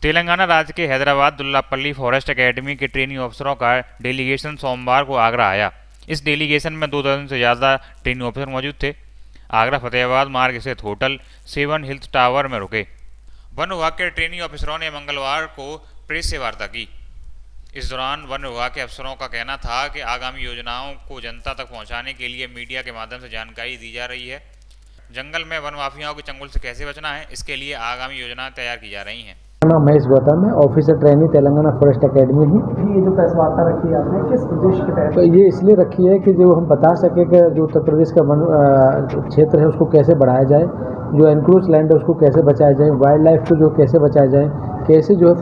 तेलंगाना राज्य के Hyderabad Dullapalli forest academy के ट्रेनिंग ऑफिसरों का डेलीगेशन सोमवार को आगरा आया। इस डेलीगेशन में 2 दर्जन से ज़्यादा ट्रेनिंग ऑफिसर मौजूद थे। आगरा फतेहाबाद मार्ग स्थित होटल सेवन हिल्स टावर में रुके। वन विभाग के ट्रेनिंग ऑफिसरों ने मंगलवार को प्रेस से वार्ता की। इस दौरान वन विभाग के अफसरों का कहना था कि आगामी योजनाओं को जनता तक पहुंचाने के लिए मीडिया के माध्यम से जानकारी दी जा रही है। जंगल में वन माफियाओं के चंगुल से कैसे बचना है, इसके लिए आगामी योजनाएं तैयार की जा रही हैं। मेरा नाम महेश गौतम है, officer training Telangana forest academy हूँ। ये जो प्रेस वार्ता रखी है आपने किस उद्देश्य के तहत? तो ये इसलिए रखी है कि जो हम बता सकें कि जो उत्तर प्रदेश का वन क्षेत्र है उसको कैसे बढ़ाया जाए, जो एनक्लोज लैंड है उसको कैसे बचाया जाए, वाइल्ड लाइफ को जो कैसे बचाया जाए, कैसे जो है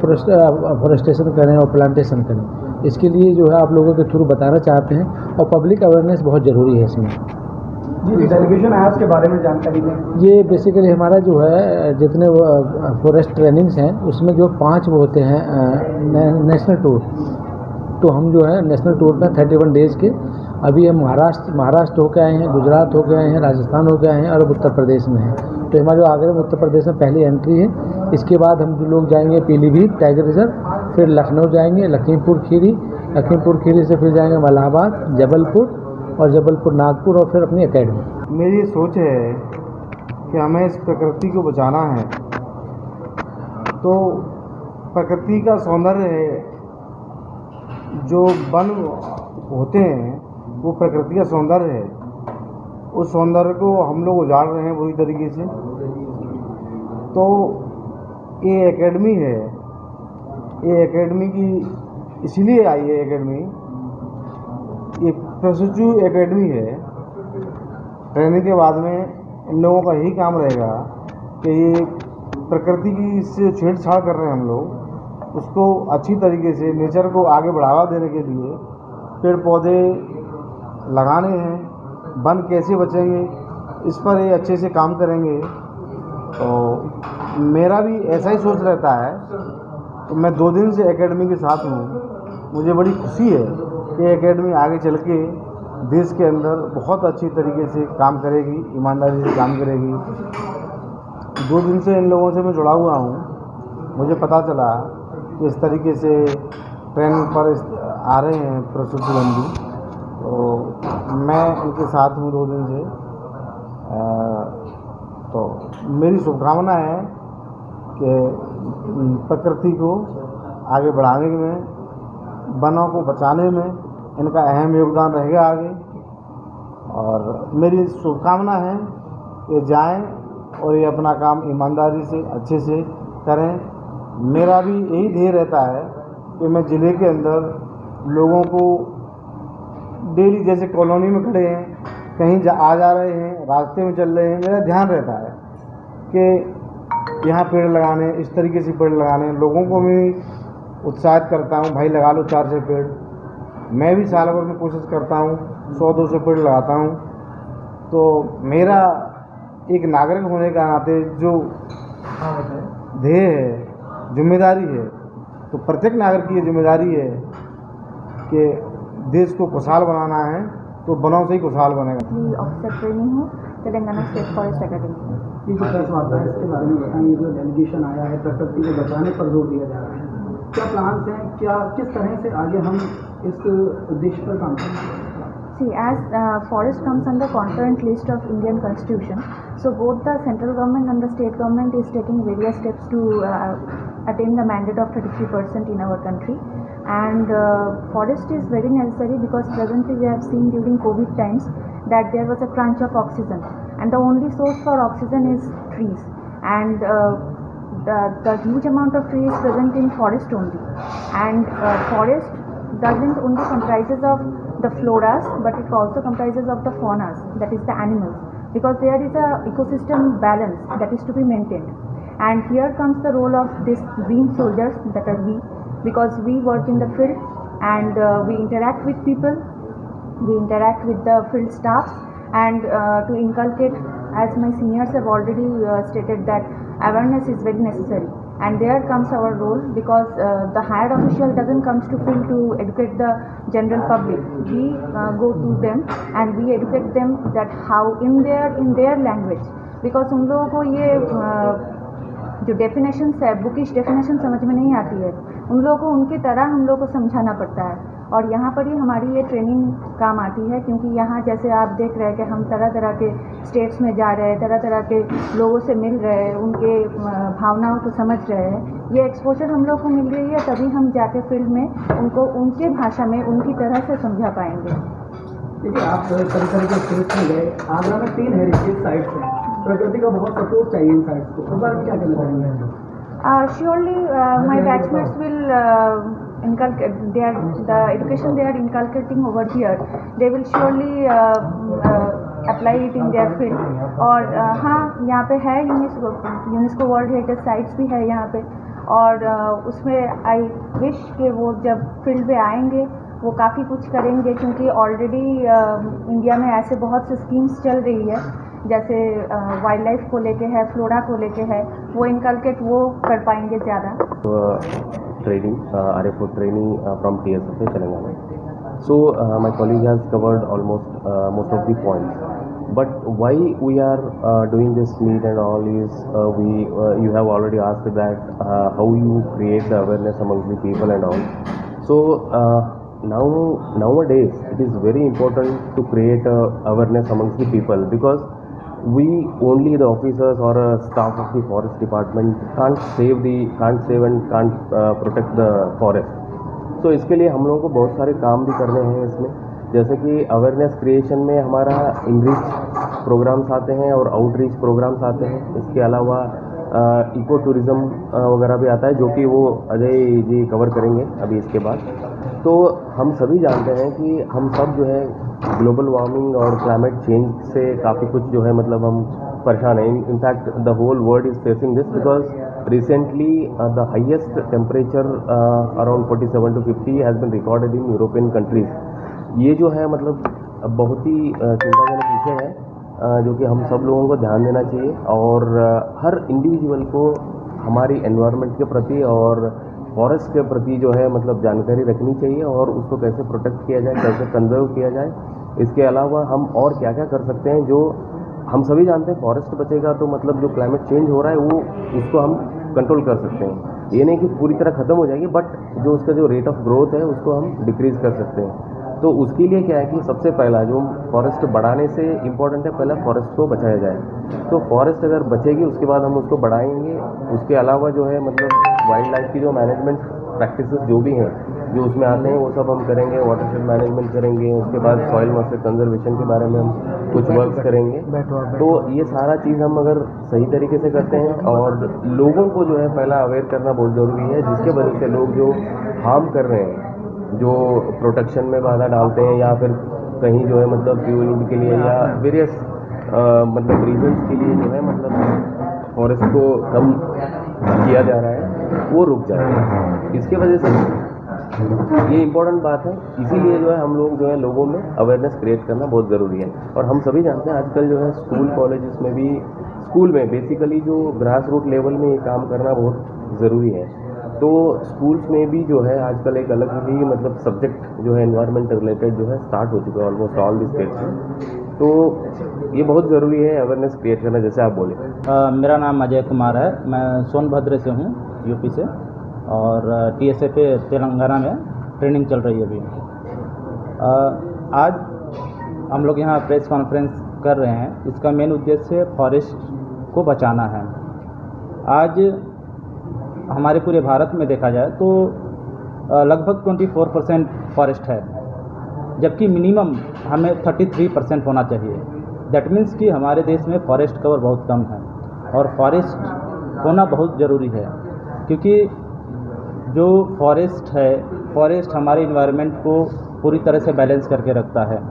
फॉरेस्टेशन करें और प्लांटेशन करें। इसके लिए जो है आप लोगों के थ्रू बताना चाहते हैं और पब्लिक अवेयरनेस बहुत ज़रूरी है इसमें। जी, डेलीगेशन ऐप्स के बारे में जानकारी दें। ये बेसिकली हमारा जो है जितने फॉरेस्ट ट्रेनिंग्स हैं उसमें जो 5 वो होते हैं नेशनल टूर, तो हम जो है नेशनल टूर में 31 डेज़ के अभी हम महाराष्ट्र होकर आए हैं, गुजरात होकर आए हैं, राजस्थान होकर आए हैं और अब उत्तर प्रदेश में हैं। तो हमारे जो आगरा में उत्तर प्रदेश में पहली एंट्री है। इसके बाद हम जो लोग जाएंगे पीलीभीत टाइगर रिजर्व, फिर लखनऊ जाएंगे, लखीमपुर खीरी से फिर जाएंगे इलाहाबाद, जबलपुर और जबलपुर नागपुर और फिर अपनी एकेडमी। मेरी सोच है कि हमें इस प्रकृति को बचाना है। तो प्रकृति का सौंदर्य है, जो वन होते हैं वो प्रकृति का सौंदर्य है। उस सौंदर्य को हम लोग उजाड़ रहे हैं बुरी तरीके से। तो ये एकेडमी है, ये एकेडमी की इसलिए आई है एकेडमी, ये प्रशिक्षु एकेडमी है। ट्रेनिंग के बाद में इन लोगों का यही काम रहेगा कि ये प्रकृति की से छेड़छाड़ कर रहे हैं हम लोग, उसको अच्छी तरीके से नेचर को आगे बढ़ावा देने के लिए पेड़ पौधे लगाने हैं, वन कैसे बचेंगे इस पर ये अच्छे से काम करेंगे। तो मेरा भी ऐसा ही सोच रहता है। तो मैं 2 दिन से एकेडमी के साथ हूँ। मुझे बड़ी खुशी है कि एकेडमी आगे चल के देश के अंदर बहुत अच्छी तरीके से काम करेगी, ईमानदारी से काम करेगी। 2 दिन से इन लोगों से मैं जुड़ा हुआ हूँ। मुझे पता चला कि इस तरीके से ट्रेनिंग पर आ रहे हैं प्रशिक्षु बंधु, तो मैं इनके साथ हूँ 2 दिन से। तो मेरी शुभकामना है कि प्रकृति को आगे बढ़ाने में, वनों को बचाने में इनका अहम योगदान रहेगा आगे। और मेरी शुभकामना है कि जाएं और ये अपना काम ईमानदारी से अच्छे से करें। मेरा भी यही ध्येय रहता है कि मैं ज़िले के अंदर लोगों को डेली, जैसे कॉलोनी में खड़े हैं, कहीं आ जा रहे हैं, रास्ते में चल रहे हैं, मेरा ध्यान रहता है कि यहाँ पेड़ लगाने, इस तरीके से पेड़ लगाने। लोगों को भी उत्साहित करता हूँ, भाई लगा लो 4-6 पेड़। मैं भी साल भर में कोशिश करता हूँ 100-200 पेड़ लगाता हूँ। तो मेरा एक नागरिक होने का नाते जो ध्येय है, जिम्मेदारी है, तो प्रत्येक नागरिक की ये जिम्मेदारी है कि देश को खुशहाल बनाना है, तो वनों से ही खुशहाल बनेगा। ऑफिसर ट्रेनिंग हूँ तेलंगाना स्टेट फॉरेस्ट एकेडमी। ये जो प्रेस वार्ता है इसके बारे में बताइए। जो डेलीगेशन आया है, प्रकृति को बचाने पर जोर दिया जा रहा है, क्या प्लान्स हैं, क्या किस तरह से आगे हम इस उद्देश्य पर काम करेंगे? See, as forest comes under concurrent list of Indian Constitution, so both the central government and the state government is taking various steps to attain the mandate of 33% in our country. And forest is very necessary because presently we have seen during COVID times that there was a crunch of oxygen, and the only source for oxygen is trees. And the huge amount of trees present in forest only. And forest doesn't only comprises of the floras, but it also comprises of the faunas, that is the animals, because there is a ecosystem balance that is to be maintained. And here comes the role of these green soldiers, that are we, because we work in the field and we interact with people, we interact with the field staffs, and to inculcate, as my seniors have already stated, that awareness is very necessary. And there comes our role, because the higher official doesn't come to field to educate the general public. We go to them and we educate them that how in their language, because उन लोगों को ये जो definitions है, bookish definition समझ में नहीं आती है, उन लोगों को उनकी तरह हम लोग को समझाना पड़ता है। और यहाँ पर ही हमारी ये ट्रेनिंग काम आती है, क्योंकि यहाँ जैसे आप देख रहे हैं कि हम तरह तरह के स्टेट्स में जा रहे हैं, तरह तरह के लोगों से मिल रहे हैं, उनके भावनाओं को समझ रहे हैं। ये एक्सपोजर हम लोग को मिल रही है, तभी हम जाके फील्ड में उनको उनके भाषा में उनकी तरह से समझा पाएंगे। देखिए, आप तरह तरह के स्टेट्स में गए, आगरा में 3 हेरिटेज साइट्स हैं, प्रकृति का बहुत सपोर्ट चाहिए इन साइट्स को, उस बारे में क्या कहना चाहेंगे? Surely my batchmates will inculcate the education they are inculcating over here. They will surely apply it in their field. और हाँ, यहाँ पे है यूनेस्को वर्ल्ड हेरिटेज साइट्स भी है यहाँ पे, और उसमें आई विश कि वो जब फील्ड पे आएंगे वो काफ़ी कुछ करेंगे, क्योंकि ऑलरेडी इंडिया में ऐसे बहुत से स्कीम्स चल रही है, जैसे वाइल्ड लाइफ को लेके है, फ्लोरा को लेके है, वो इनकलकेट वो कर पाएंगे ज़्यादा। Training, RFO training from TSFA Telangana. So my colleague has covered almost most of the points. But why we are doing this meet and all is you have already asked that how you create the awareness among the people and all. So nowadays it is very important to create awareness amongst the people, because we only the officers or staff of the forest department can't save and can't protect the forest. तो इसके लिए हम लोगों को बहुत सारे काम भी करने हैं इसमें, जैसे कि अवेयरनेस क्रिएशन में हमारा इनरीच प्रोग्राम्स आते हैं और आउटरीच प्रोग्राम्स आते हैं। इसके अलावा इको टूरिज़्म वगैरह भी आता है, जो कि वो अजय जी कवर करेंगे अभी इसके बाद। तो हम सभी जानते हैं कि हम सब जो है ग्लोबल वार्मिंग और क्लाइमेट चेंज से काफ़ी कुछ जो है मतलब हम परेशान हैं। In fact the whole world is facing this, because recently the highest temperature around 47 to 50 has been recorded in European countries. ये जो है मतलब बहुत ही चिंताजनक विषय है, जो कि हम सब लोगों को ध्यान देना चाहिए, और हर इंडिविजुअल को हमारी एनवायरनमेंट के प्रति और फॉरेस्ट के प्रति जो है मतलब जानकारी रखनी चाहिए, और उसको कैसे प्रोटेक्ट किया जाए, कैसे कंजर्व किया जाए। इसके अलावा हम और क्या क्या कर सकते हैं, जो हम सभी जानते हैं फॉरेस्ट बचेगा तो मतलब जो क्लाइमेट चेंज हो रहा है वो उसको हम कंट्रोल कर सकते हैं। ये नहीं कि पूरी तरह ख़त्म हो जाएगी, बट जो उसका जो रेट ऑफ ग्रोथ है उसको हम डिक्रीज़ कर सकते हैं। तो उसके लिए क्या है कि सबसे पहला जो फॉरेस्ट बढ़ाने से इम्पोर्टेंट है, पहले फॉरेस्ट को बचाया जाए। तो फॉरेस्ट अगर बचेगी उसके बाद हम उसको बढ़ाएंगे। उसके अलावा जो है मतलब वाइल्ड लाइफ की जो मैनेजमेंट प्रैक्टिसेस जो भी हैं जो उसमें आते हैं वो सब हम करेंगे, वाटरशेड मैनेजमेंट करेंगे, उसके बाद सॉइल मॉइस्चर कंजर्वेशन के बारे में हम कुछ वर्क करेंगे। तो ये सारा चीज़ हम अगर सही तरीके से करते हैं, और लोगों को जो है पहला अवेयर करना बहुत ज़रूरी है, जिसके वजह से लोग जो हार्म कर रहे हैं, जो प्रोटेक्शन में बाधा डालते हैं या फिर कहीं जो है मतलब फ्यूलिंग के लिए या वेरियस मतलब रीजन्स के लिए जो है मतलब फॉरेस्ट को कम किया जा रहा है, वो रुक जाए। इसके वजह से ये इम्पोर्टेंट बात है, इसीलिए जो है हम लोग जो है लोगों में अवेयरनेस क्रिएट करना बहुत ज़रूरी है। और हम सभी जानते हैं आजकल जो है स्कूल कॉलेजेस में भी, स्कूल में बेसिकली जो ग्रास रूट लेवल में ये काम करना बहुत ज़रूरी है। तो स्कूल्स में भी जो है आजकल एक अलग ही मतलब सब्जेक्ट जो है एनवायरनमेंट रिलेटेड जो है स्टार्ट हो चुका है ऑलमोस्ट ऑल दी स्टेट्स में। तो ये बहुत ज़रूरी है अवेयरनेस क्रिएट करना, जैसे आप बोले। मेरा नाम अजय कुमार है, मैं सोनभद्र से हूँ, यूपी से, और TSFA तेलंगाना में ट्रेनिंग चल रही है अभी। आज हम लोग यहाँ प्रेस कॉन्फ्रेंस कर रहे हैं, इसका मेन उद्देश्य फॉरेस्ट को बचाना है। आज हमारे पूरे भारत में देखा जाए तो लगभग 24% फॉरेस्ट है, जबकि मिनिमम हमें 33% होना चाहिए। दैट मीन्स कि हमारे देश में फॉरेस्ट कवर बहुत कम है, और फॉरेस्ट होना बहुत ज़रूरी है, क्योंकि जो फॉरेस्ट है, फॉरेस्ट हमारे इन्वायरमेंट को पूरी तरह से बैलेंस करके रखता है।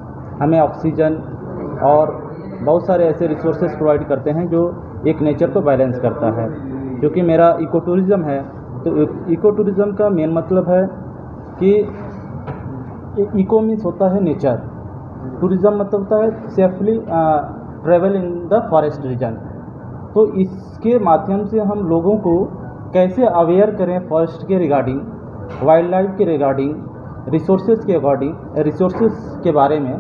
हमें ऑक्सीजन और बहुत सारे ऐसे रिसोर्सेज प्रोवाइड करते हैं जो एक नेचर को बैलेंस करता है। क्योंकि मेरा इको टूरिज़म है, तो इको टूरिज़म का मेन मतलब है कि इको मीन्स होता है नेचर, टूरिज़म मतलब होता है safely travel in the forest region. तो इसके माध्यम से हम लोगों को कैसे अवेयर करें फॉरेस्ट के रिगार्डिंग, वाइल्ड लाइफ के रिगार्डिंग, रिसोर्सेज के अकॉर्डिंग, रिसोर्सेज के बारे में,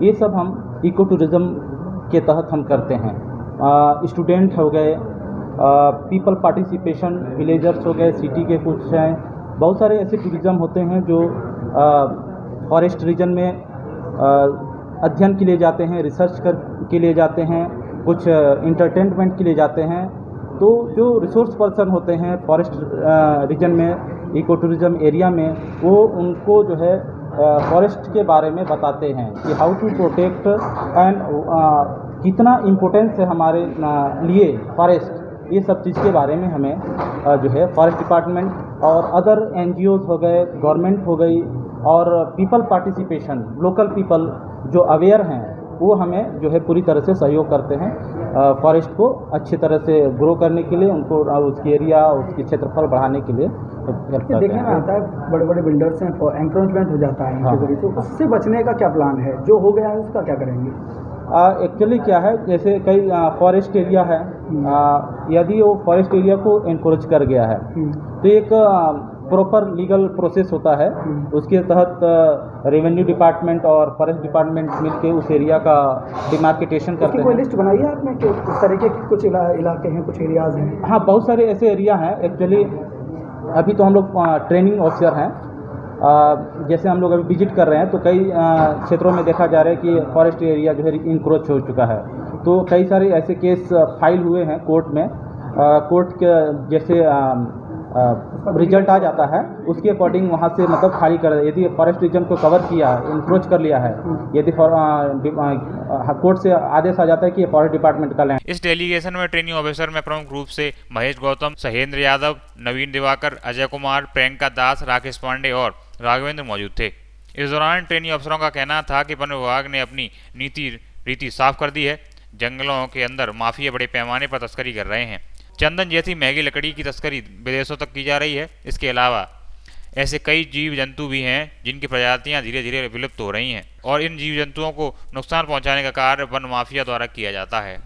ये सब हम इको टूरिज़म के तहत हम करते हैं। स्टूडेंट हो गए पीपल पार्टिसिपेशन, विलेजर्स हो गए, सिटी के कुछ हैं, बहुत सारे ऐसे टूरिज़्म होते हैं जो फॉरेस्ट रीजन में अध्ययन के लिए जाते हैं, रिसर्च के लिए जाते हैं, कुछ इंटरटेनमेंट के लिए जाते हैं। तो जो रिसोर्स पर्सन होते हैं फॉरेस्ट रीजन में, इको टूरिज़्म एरिया में, वो उनको जो है फॉरेस्ट के बारे में बताते हैं कि हाउ टू प्रोटेक्ट एंड कितना इम्पोर्टेंस है हमारे लिए फॉरेस्ट, ये सब चीज़ के बारे में हमें जो है फॉरेस्ट डिपार्टमेंट और अदर एनजीओज़ हो गए, गवर्नमेंट हो गई और पीपल पार्टिसिपेशन, लोकल पीपल जो अवेयर हैं वो हमें जो है पूरी तरह से सहयोग करते हैं फॉरेस्ट को अच्छी तरह से ग्रो करने के लिए, उनको उसकी एरिया, उसकी क्षेत्रफल बढ़ाने के लिए हेल्प करते देखने में आता है बड़े बड़े बिल्डर्स हैं, एंक्रोचमेंट हो जाता है इनके जरिए, तो उससे बचने का क्या प्लान है? जो हो गया है उसका क्या करेंगे? एक्चुअली क्या है, जैसे कई फॉरेस्ट एरिया है, यदि वो फॉरेस्ट एरिया को एनक्रोच कर गया है तो एक प्रॉपर लीगल प्रोसेस होता है, उसके तहत रेवेन्यू डिपार्टमेंट और फॉरेस्ट डिपार्टमेंट मिलके उस एरिया का डिमार्केटेशन करते हैं। कोई लिस्ट बनाई है आपने कि उस तरीके के कुछ इलाके हैं, कुछ एरियाज हैं? हाँ, बहुत सारे ऐसे एरिया हैं। एक्चुअली अभी तो हम लोग ट्रेनिंग ऑफिसर हैं, जैसे हम लोग अभी विजिट कर रहे हैं तो कई क्षेत्रों में देखा जा रहा है कि फॉरेस्ट एरिया जो है इंक्रोच हो चुका है। तो कई सारे ऐसे केस फाइल हुए हैं कोर्ट में, कोर्ट के जैसे रिजल्ट आ जाता है उसके अकॉर्डिंग वहाँ से मतलब खाली कर, यदि फॉरेस्ट रीजन को कवर किया है, इंक्रोच कर लिया है, यदि कोर्ट से आदेश आ जाता है कि ये फॉरेस्ट डिपार्टमेंट का लैंड। इस डेलीगेशन में ट्रेनिंग ऑफिसर में प्रमुख रूप से महेश गौतम, सहेंद्र यादव, नवीन दिवाकर, अजय कुमार, प्रियंका दास, राकेश पांडे और राघवेंद्र मौजूद थे। इस दौरान ट्रेनिंग अफसरों का कहना था कि वन विभाग ने अपनी नीति रीति साफ कर दी है। जंगलों के अंदर माफिया बड़े पैमाने पर तस्करी कर रहे हैं। चंदन जैसी महंगी लकड़ी की तस्करी विदेशों तक की जा रही है। इसके अलावा ऐसे कई जीव जंतु भी हैं जिनकी प्रजातियां धीरे धीरे विलुप्त हो रही हैं और इन जीव जंतुओं को नुकसान पहुंचाने का कार्य वन माफिया द्वारा किया जाता है।